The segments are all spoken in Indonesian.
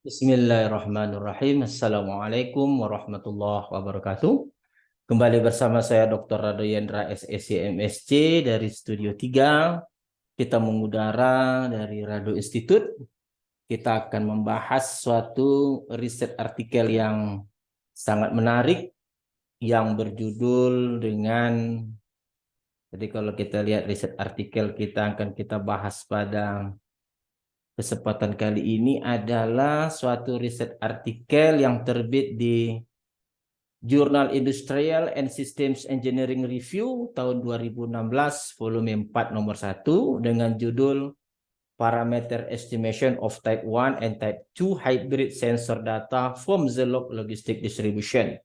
Bismillahirrahmanirrahim. Assalamualaikum warahmatullahi wabarakatuh. Kembali bersama saya Dr. Rado Yendra SSC MSc dari Studio 3. Kita mengudara dari Rado Institute. Kita akan membahas suatu riset artikel yang sangat menarik yang berjudul dengan, jadi kalau kita lihat riset artikel akan kita bahas pada kesempatan kali ini adalah suatu riset artikel yang terbit di Jurnal Industrial and Systems Engineering Review tahun 2016 volume 4 nomor 1 dengan judul Parameter Estimation of Type 1 and Type 2 Hybrid Sensor Data from the Log Logistic Distribution.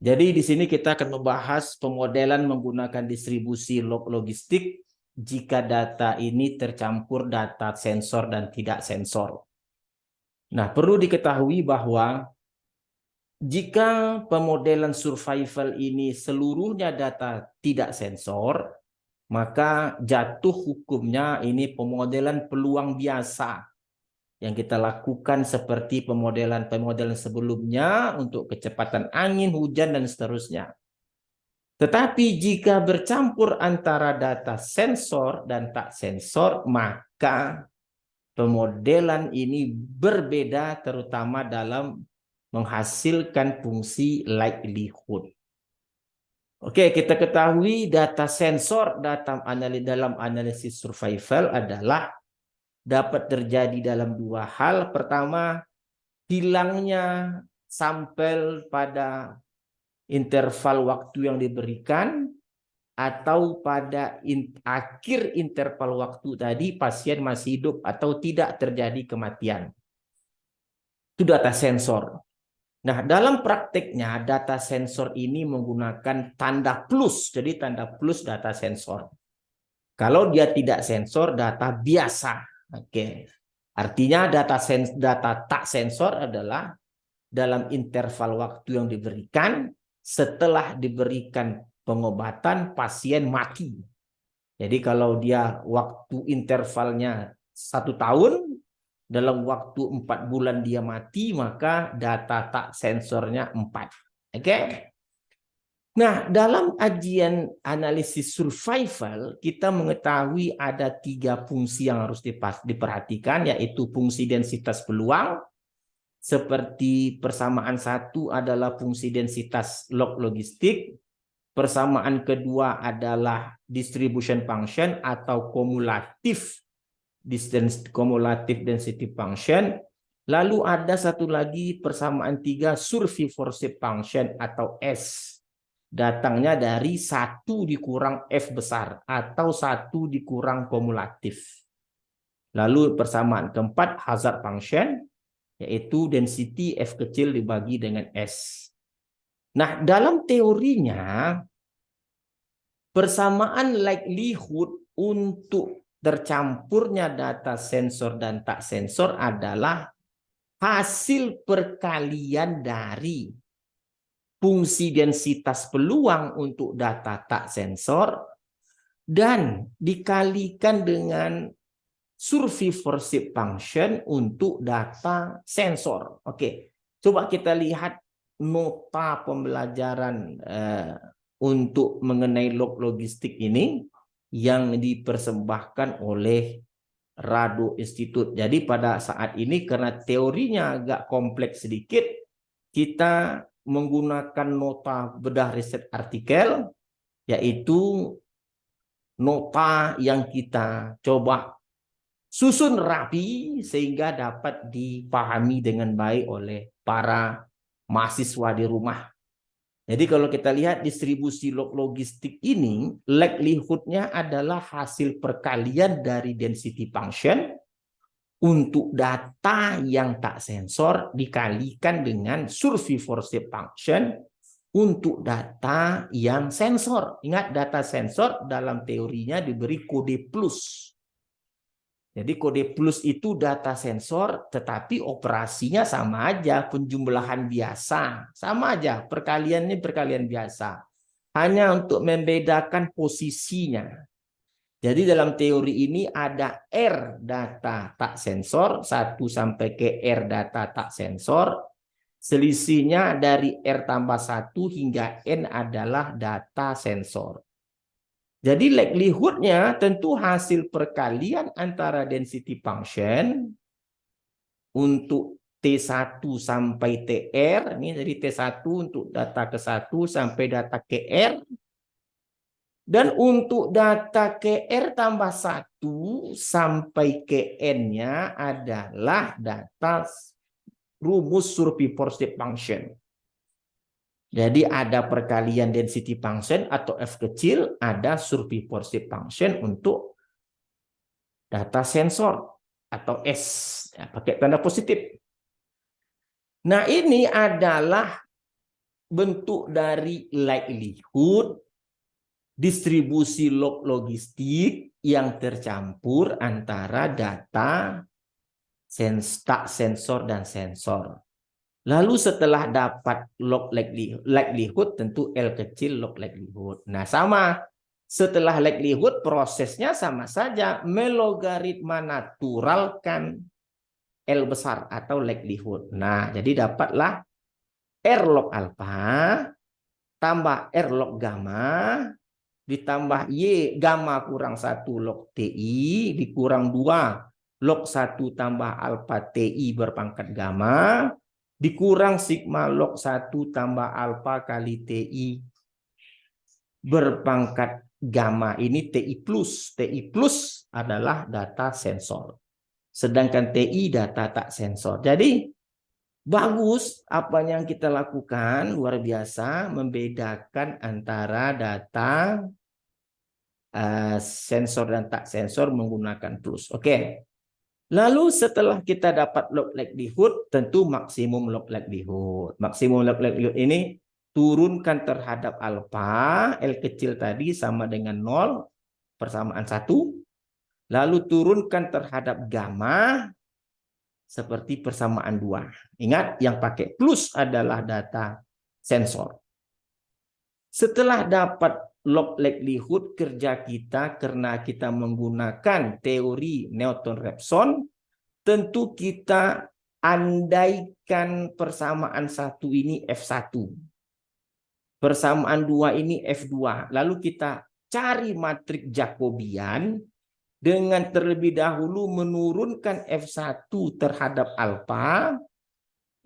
Jadi di sini kita akan membahas pemodelan menggunakan distribusi log logistik jika data ini tercampur data sensor dan tidak sensor. Nah, perlu diketahui bahwa jika pemodelan survival ini seluruhnya data tidak sensor, maka jatuh hukumnya ini pemodelan peluang biasa yang kita lakukan seperti pemodelan sebelumnya untuk kecepatan angin, hujan, dan seterusnya. Tetapi jika bercampur antara data sensor dan tak sensor, maka pemodelan ini berbeda terutama dalam menghasilkan fungsi likelihood. Oke, kita ketahui data sensor dalam analisis survival adalah dapat terjadi dalam dua hal. Pertama, hilangnya sampel pada interval waktu yang diberikan, atau pada akhir interval waktu tadi pasien masih hidup atau tidak terjadi kematian. Itu data sensor. Nah, dalam prakteknya data sensor ini menggunakan tanda plus. Jadi tanda plus data sensor. Kalau dia tidak sensor, data biasa. Oke. Artinya data tak sensor adalah dalam interval waktu yang diberikan setelah diberikan pengobatan pasien mati. Jadi kalau dia waktu intervalnya 1 tahun, dalam waktu 4 bulan dia mati, maka data tak sensornya 4. Oke? Nah, dalam ajian analisis survival, kita mengetahui ada 3 fungsi yang harus diperhatikan, yaitu fungsi densitas peluang. Seperti persamaan satu adalah fungsi densitas log logistik. Persamaan kedua adalah distribution function atau cumulative density function. Lalu ada satu lagi persamaan 3 survivorship function atau S. Datangnya dari 1 dikurang F besar atau 1 dikurang kumulatif. Lalu persamaan keempat hazard function, yaitu density F kecil dibagi dengan S. Nah, dalam teorinya, persamaan likelihood untuk tercampurnya data sensor dan tak sensor adalah hasil perkalian dari fungsi densitas peluang untuk data tak sensor dan dikalikan dengan survivorship function untuk data sensor. Oke, coba kita lihat nota pembelajaran untuk mengenai log logistik ini yang dipersembahkan oleh Rado Institute. Jadi pada saat ini karena teorinya agak kompleks sedikit, kita menggunakan nota bedah riset artikel, yaitu nota yang kita coba susun rapi sehingga dapat dipahami dengan baik oleh para mahasiswa di rumah. Jadi kalau kita lihat distribusi log logistik ini, likelihood-nya adalah hasil perkalian dari density function untuk data yang tak sensor dikalikan dengan survivorship function untuk data yang sensor. Ingat, data sensor dalam teorinya diberi kode plus. Jadi kode plus itu data sensor, tetapi operasinya sama aja, penjumlahan biasa. Sama aja, perkaliannya perkalian biasa. Hanya untuk membedakan posisinya. Jadi dalam teori ini ada R data tak sensor, 1 sampai ke R data tak sensor. Selisihnya dari R tambah 1 hingga N adalah data sensor. Jadi likelihood-nya tentu hasil perkalian antara density function untuk T1 sampai TR. Ini dari T1 untuk data ke-1 sampai data ke R. Dan untuk data ke R tambah 1 sampai ke N-nya adalah data rumus Survey-Forsyth function. Jadi ada perkalian density function atau F kecil, ada Survey-Forsyth function untuk data sensor atau S. Ya, pakai tanda positif. Nah, ini adalah bentuk dari likelihood distribusi log logistik yang tercampur antara data tak sensor dan sensor. Lalu setelah dapat log likelihood tentu L kecil log likelihood. Nah, sama. Setelah likelihood prosesnya sama saja, melogaritma naturalkan L besar atau likelihood. Nah, jadi dapatlah R log alpha tambah R log gamma ditambah Y gamma kurang 1 log TI dikurang 2 log 1 tambah alfa TI berpangkat gamma dikurang sigma log 1 tambah alfa kali TI berpangkat gamma. Ini TI plus. TI plus adalah data sensor. Sedangkan TI data tak sensor. Jadi bagus apa yang kita lakukan, luar biasa membedakan antara data sensor dan tak sensor menggunakan plus. Oke. Lalu setelah kita dapat log likelihood, tentu maksimum log likelihood. Maksimum log likelihood ini turunkan terhadap alfa, L kecil tadi sama dengan 0, persamaan 1. Lalu turunkan terhadap gamma, seperti persamaan 2. Ingat, yang pakai plus adalah data sensor. Setelah dapat log likelihood, kerja kita karena kita menggunakan teori Newton-Raphson, tentu kita andaikan persamaan 1 ini F1. Persamaan 2 ini F2. Lalu kita cari matriks Jacobian dengan terlebih dahulu menurunkan F1 terhadap alfa,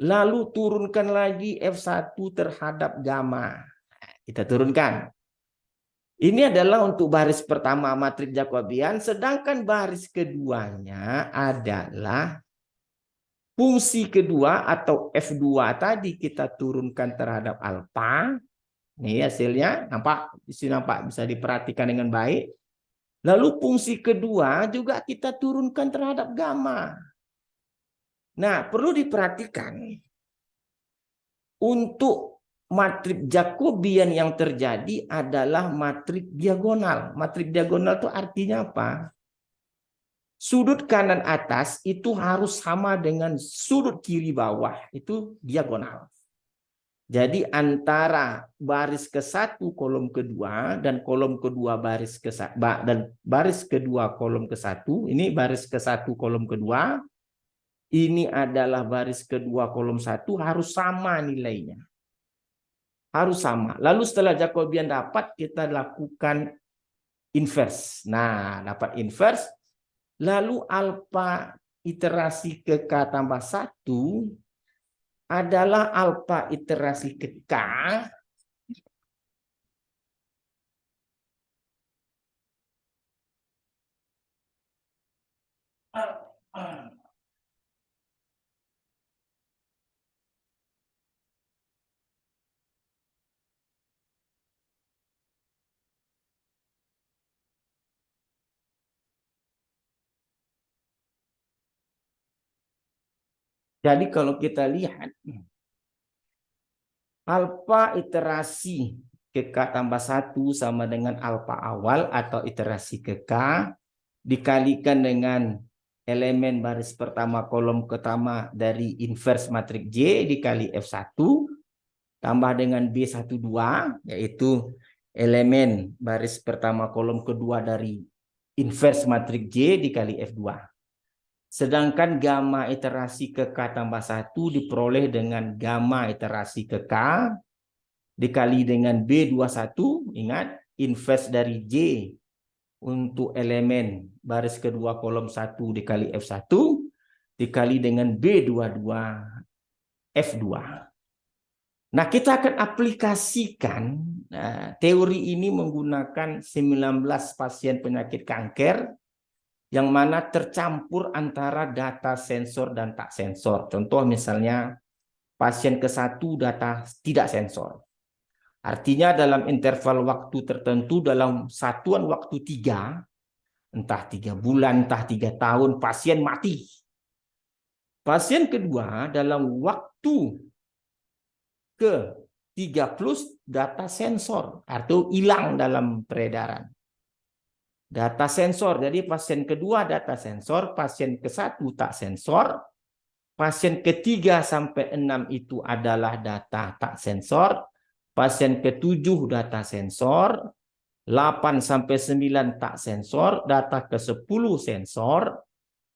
lalu turunkan lagi F1 terhadap gamma. Kita turunkan. Ini adalah untuk baris pertama matriks Jacobian, sedangkan baris keduanya adalah fungsi kedua atau F2 tadi kita turunkan terhadap alfa. Ini hasilnya, nampak? Di sini nampak, bisa diperhatikan dengan baik. Lalu fungsi kedua juga kita turunkan terhadap gamma. Nah, perlu diperhatikan untuk matriks Jacobian yang terjadi adalah matriks diagonal. Matriks diagonal itu artinya apa? Sudut kanan atas itu harus sama dengan sudut kiri bawah, itu diagonal. Jadi antara baris ke-1 kolom kedua dan kolom kedua baris ke-1 dan baris kedua kolom ke-1, ini baris ke-1 kolom kedua, ini adalah baris kedua kolom 1 harus sama nilainya. Harus sama. Lalu setelah Jacobian dapat, kita lakukan inverse. Nah, dapat inverse. Lalu alfa iterasi ke K tambah 1 adalah alfa iterasi ke K. Jadi kalau kita lihat alfa iterasi ke K tambah 1 sama dengan alfa awal atau iterasi ke K dikalikan dengan elemen baris pertama kolom pertama dari inverse matriks J dikali F1 tambah dengan B12 yaitu elemen baris pertama kolom kedua dari inverse matriks J dikali F2. Sedangkan gamma iterasi ke K tambah 1 diperoleh dengan gamma iterasi ke K dikali dengan B21. Ingat, inverse dari J untuk elemen baris kedua kolom 1 dikali F1 dikali dengan B22 F2. Nah, kita akan aplikasikan teori ini menggunakan 19 pasien penyakit kanker yang mana tercampur antara data sensor dan tak sensor. Contoh misalnya pasien ke-1 data tidak sensor. Artinya dalam interval waktu tertentu, dalam satuan waktu 3, entah 3 bulan, entah 3 tahun, pasien mati. Pasien kedua dalam waktu ke-3 plus data sensor, atau hilang dalam peredaran. Data sensor, jadi pasien kedua data sensor, pasien ke-1 tak sensor, pasien ke-3 sampai 6 itu adalah data tak sensor, pasien ke-7 data sensor, 8 sampai 9 tak sensor, data ke-10 sensor,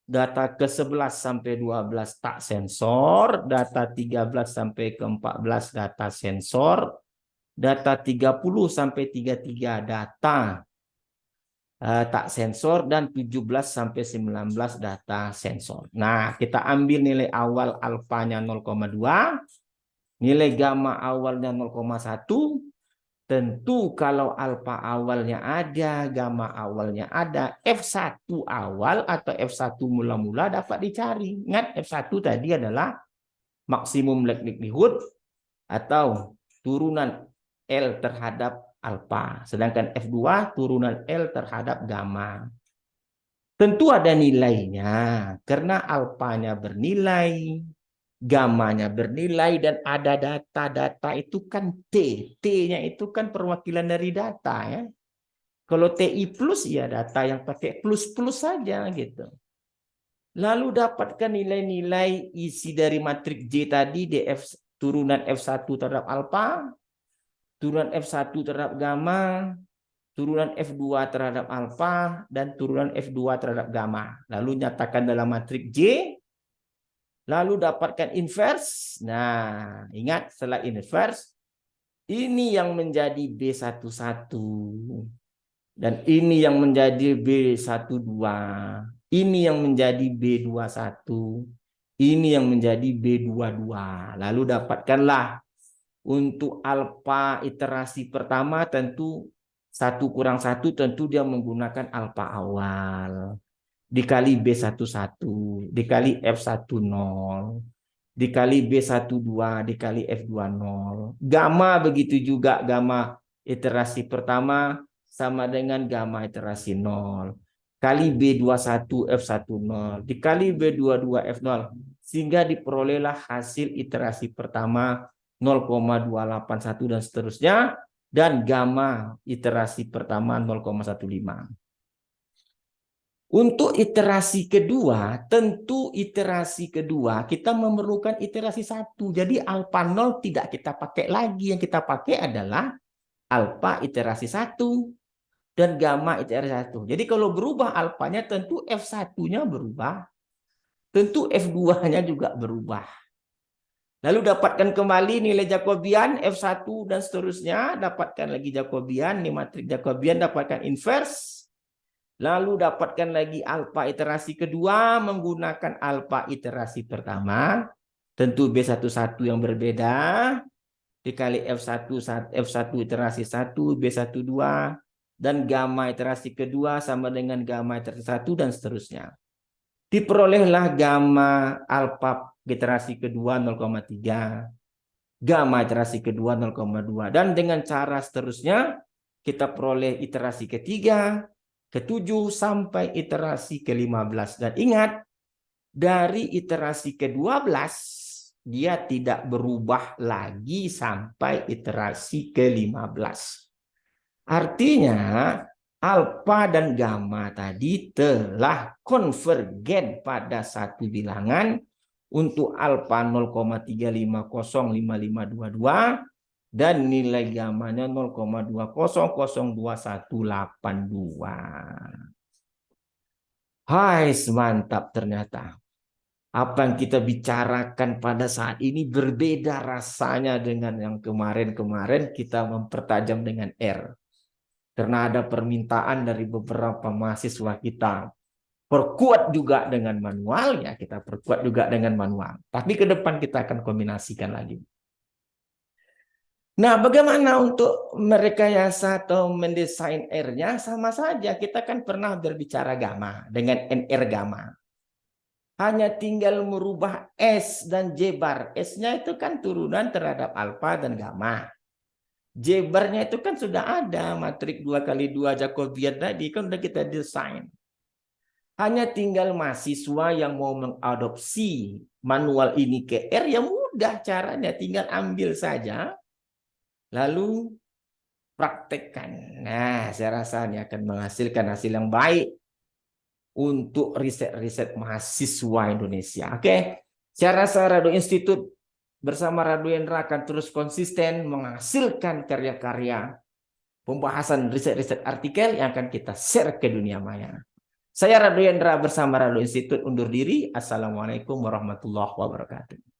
data ke-11 sampai 12 tak sensor, data 13 sampai ke-14 data sensor, data 30 sampai 33 data tak sensor, dan 17 sampai 19 data sensor. Nah, kita ambil nilai awal alfanya 0,2, nilai gamma awalnya 0,1. Tentu kalau alfa awalnya ada, gamma awalnya ada, F1 awal atau F1 mula-mula dapat dicari. Ingat, F1 tadi adalah maksimum likelihood atau turunan L terhadap alfa. Sedangkan F2 turunan L terhadap gamma. Tentu ada nilainya, karena alfanya bernilai, gammanya bernilai, dan ada data-data itu kan T. T-nya itu kan perwakilan dari data ya. Kalau TI plus ya data yang pakai plus-plus saja gitu. Lalu dapatkan nilai-nilai isi dari matriks J tadi, DF turunan F1 terhadap alfa, turunan F1 terhadap gamma, turunan F2 terhadap alfa, dan turunan F2 terhadap gamma. Lalu nyatakan dalam matriks J. Lalu dapatkan inverse. Nah, ingat setelah inverse, ini yang menjadi B11. Dan ini yang menjadi B12. Ini yang menjadi B21. Ini yang menjadi B22. Lalu dapatkanlah untuk alfa iterasi pertama tentu 1 kurang 1 tentu dia menggunakan alfa awal. Dikali B11, dikali F10, dikali B12, dikali F20. Gamma begitu juga, gamma iterasi pertama sama dengan gamma iterasi 0. Kali B21 F10, dikali B22 F0. Sehingga diperolehlah hasil iterasi pertama 0,281 dan seterusnya. Dan gamma iterasi pertama 0,15. Untuk iterasi kedua, tentu iterasi kedua kita memerlukan iterasi 1. Jadi alfa 0 tidak kita pakai lagi. Yang kita pakai adalah alfa iterasi 1 dan gamma iterasi 1. Jadi kalau berubah alfanya tentu F1-nya berubah. Tentu F2-nya juga berubah. Lalu dapatkan kembali nilai Jacobian F1 dan seterusnya. Dapatkan lagi Jacobian, ini matriks Jacobian, dapatkan inverse. Lalu dapatkan lagi alfa iterasi kedua menggunakan alfa iterasi pertama. Tentu B11 yang berbeda. Dikali F1 iterasi 1, B12. Dan gamma iterasi kedua sama dengan gamma iterasi 1 dan seterusnya. Diperolehlah gamma alfa iterasi kedua 0,3. Gamma iterasi kedua 0,2. Dan dengan cara seterusnya kita peroleh iterasi ketiga, ke-7 sampai iterasi ke-15. Dan ingat, dari iterasi ke-12 dia tidak berubah lagi sampai iterasi ke-15. Artinya alfa dan gamma tadi telah konvergen pada satu bilangan. Untuk alfa 0,3505522 dan nilai gammanya 0,20021182. Hai, mantap ternyata. Apa yang kita bicarakan pada saat ini berbeda rasanya dengan yang kemarin-kemarin kita mempertajam dengan R. Karena ada permintaan dari beberapa mahasiswa kita. Perkuat juga dengan manual, ya kita perkuat juga dengan manual. Tapi ke depan kita akan kombinasikan lagi. Nah, bagaimana untuk merekayasa atau mendesain R-nya? Sama saja, kita kan pernah berbicara gamma dengan NR gamma. Hanya tinggal merubah S dan J bar. S-nya itu kan turunan terhadap alfa dan gamma. J bar-nya itu kan sudah ada, matrik 2x2 Jacobian tadi, kan udah kita desain. Hanya tinggal mahasiswa yang mau mengadopsi manual ini ke R, ya mudah caranya, tinggal ambil saja, lalu praktekkan. Nah, saya rasa ini akan menghasilkan hasil yang baik untuk riset-riset mahasiswa Indonesia. Oke, saya rasa Rado Institute bersama Rado Hendra akan terus konsisten menghasilkan karya-karya pembahasan riset-riset artikel yang akan kita share ke dunia maya. Saya Rado Hendra bersama Rado Institute undur diri. Assalamualaikum warahmatullahi wabarakatuh.